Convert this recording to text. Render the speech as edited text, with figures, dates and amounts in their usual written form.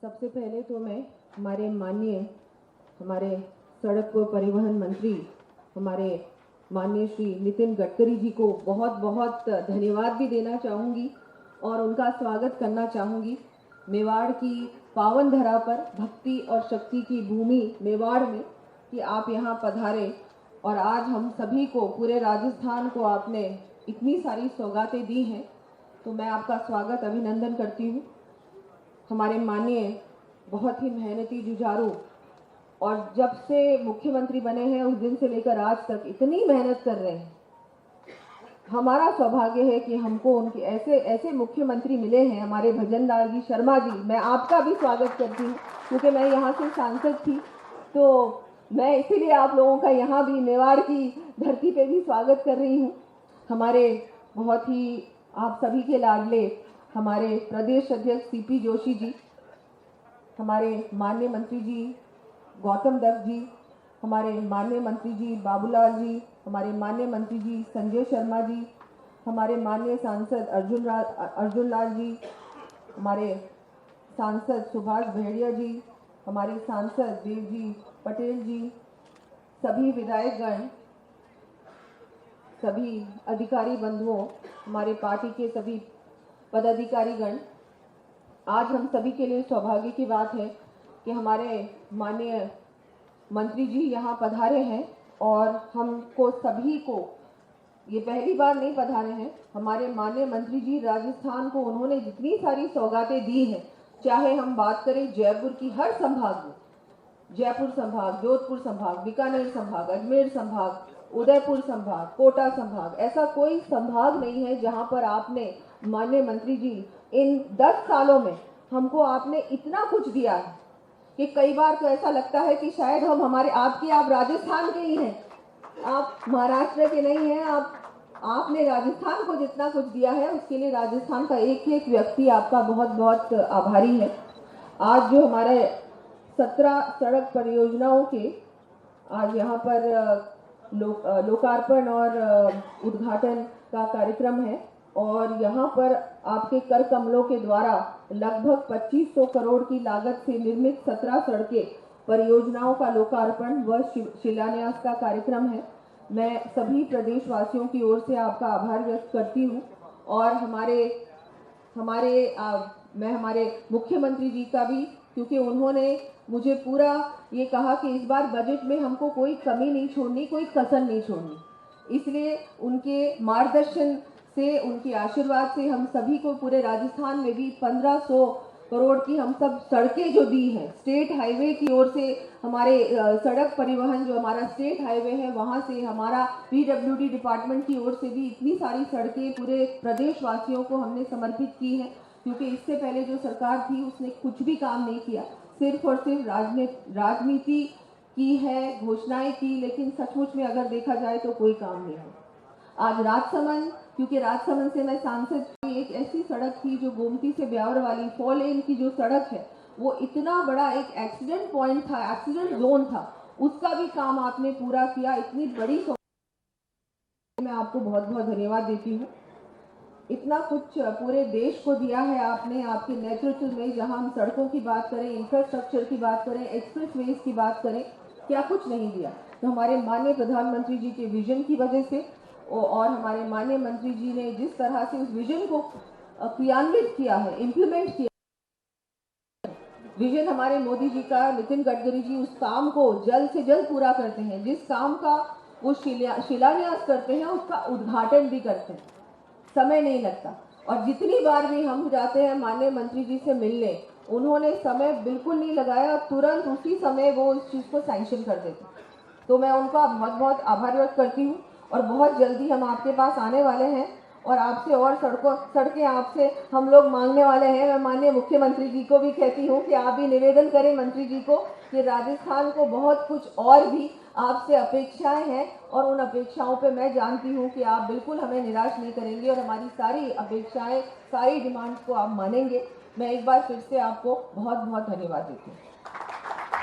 सबसे पहले तो मैं हमारे सड़क व परिवहन मंत्री हमारे माननीय श्री नितिन गडकरी जी को बहुत बहुत धन्यवाद भी देना चाहूँगी और उनका स्वागत करना चाहूँगी। मेवाड़ की पावन धरा पर भक्ति और शक्ति की भूमि मेवाड़ में कि आप यहाँ पधारे और आज हम सभी को, पूरे राजस्थान को आपने इतनी सारी सौगातें दी हैं, तो मैं आपका स्वागत अभिनंदन करती हूँ। हमारे माननीय बहुत ही मेहनती जुझारू और जब से मुख्यमंत्री बने हैं उस दिन से लेकर आज तक इतनी मेहनत कर रहे हैं। हमारा सौभाग्य है कि हमको उनके ऐसे मुख्यमंत्री मिले हैं। हमारे भजन लाल जी शर्मा जी, मैं आपका भी स्वागत करती हूँ क्योंकि मैं यहाँ से सांसद थी, तो मैं इसीलिए आप लोगों का यहाँ भी मेवाड़ की धरती पे भी स्वागत कर रही हूँ। हमारे बहुत ही आप सभी के लाडले हमारे प्रदेश अध्यक्ष सीपी जोशी जी, हमारे माननीय मंत्री जी गौतम दत्त जी, हमारे माननीय मंत्री जी बाबूलाल जी, हमारे माननीय मंत्री जी संजय शर्मा जी, हमारे माननीय सांसद अर्जुन लाल जी, हमारे सांसद सुभाष भेड़िया जी, हमारे सांसद देव जी पटेल जी, सभी विधायकगण, सभी अधिकारी बंधुओं, हमारे पार्टी के सभी पदाधिकारीगण, आज हम सभी के लिए सौभाग्य की बात है कि हमारे माननीय मंत्री जी यहाँ पधारे हैं और हमको सभी को, ये पहली बार नहीं पधारे हैं, हमारे माननीय मंत्री जी राजस्थान को उन्होंने जितनी सारी सौगातें दी हैं, चाहे हम बात करें जयपुर की, हर संभाग में, जयपुर संभाग, जोधपुर संभाग, बीकानेर संभाग, अजमेर संभाग, उदयपुर संभाग, कोटा संभाग, ऐसा कोई संभाग नहीं है जहां पर आपने माननीय मंत्री जी इन 10 सालों में हमको आपने इतना कुछ दिया है कि कई बार तो ऐसा लगता है कि शायद आप राजस्थान के ही हैं, आप महाराष्ट्र के नहीं हैं। आपने राजस्थान को जितना कुछ दिया है उसके लिए राजस्थान का एक एक व्यक्ति आपका बहुत बहुत आभारी है। आज जो हमारे 17 सड़क परियोजनाओं के आज यहाँ पर लोकार्पण और उद्घाटन का कार्यक्रम है और यहाँ पर आपके कर कमलों के द्वारा लगभग 2500 करोड़ की लागत से निर्मित 17 सड़कें परियोजनाओं का लोकार्पण व शिलान्यास का कार्यक्रम है। मैं सभी प्रदेशवासियों की ओर से आपका आभार व्यक्त करती हूँ और मैं हमारे मुख्यमंत्री जी का भी, क्योंकि उन्होंने मुझे पूरा ये कहा कि इस बार बजट में हमको कोई कमी नहीं छोड़नी, कोई कसर नहीं छोड़नी, इसलिए उनके मार्गदर्शन से, उनके आशीर्वाद से हम सभी को पूरे राजस्थान में भी 1500 करोड़ की हम सब सड़कें जो दी हैं, स्टेट हाईवे की ओर से हमारे सड़क परिवहन जो हमारा स्टेट हाईवे है वहाँ से, हमारा PWD डिपार्टमेंट की ओर से भी इतनी सारी सड़कें पूरे प्रदेशवासियों को हमने समर्पित की हैं, क्योंकि इससे पहले जो सरकार थी उसने कुछ भी काम नहीं किया, सिर्फ और सिर्फ राजनीति की है, घोषणाएं की, लेकिन सचमुच में अगर देखा जाए तो कोई काम नहीं है। आज राजसमंद, क्योंकि राजसमंद से मैं सांसद, एक ऐसी सड़क थी जो गोमती से ब्यावर वाली 4 लेन की जो सड़क है, वो इतना बड़ा एक एक्सीडेंट पॉइंट था, एक्सीडेंट जोन था, उसका भी काम आपने पूरा किया। इतनी बड़ी मैं आपको बहुत बहुत धन्यवाद देती हूँ। इतना कुछ पूरे देश को दिया है आपने, आपके नेतृत्व में, जहां हम सड़कों की बात करें, इंफ्रास्ट्रक्चर की बात करें, एक्सप्रेसवेज की बात करें, क्या कुछ नहीं दिया। तो हमारे माननीय प्रधानमंत्री जी के विजन की वजह से और हमारे माननीय मंत्री जी ने जिस तरह से उस विजन को क्रियान्वित किया है, इम्प्लीमेंट किया, विजन हमारे मोदी जी का, नितिन गडकरी जी उस काम को जल्द से जल्द पूरा करते हैं। जिस काम का वो शिलान्यास करते हैं उसका उद्घाटन भी करते हैं, समय नहीं लगता। और जितनी बार भी हम जाते हैं माननीय मंत्री जी से मिलने, उन्होंने समय बिल्कुल नहीं लगाया, तुरंत उसी समय वो इस चीज़ को सैंक्शन कर देते। तो मैं उनका बहुत बहुत आभार व्यक्त करती हूँ और बहुत जल्दी हम आपके पास आने वाले हैं और आपसे और सड़कें आपसे हम लोग मांगने वाले हैं। मैं माननीय मुख्यमंत्री जी को भी कहती हूँ कि आप भी निवेदन करें मंत्री जी को कि राजस्थान को बहुत कुछ और भी आपसे अपेक्षाएं हैं और उन अपेक्षाओं पे मैं जानती हूँ कि आप बिल्कुल हमें निराश नहीं करेंगे और हमारी सारी अपेक्षाएं, सारी डिमांड्स को आप मानेंगे। मैं एक बार फिर से आपको बहुत बहुत धन्यवाद देती हूँ।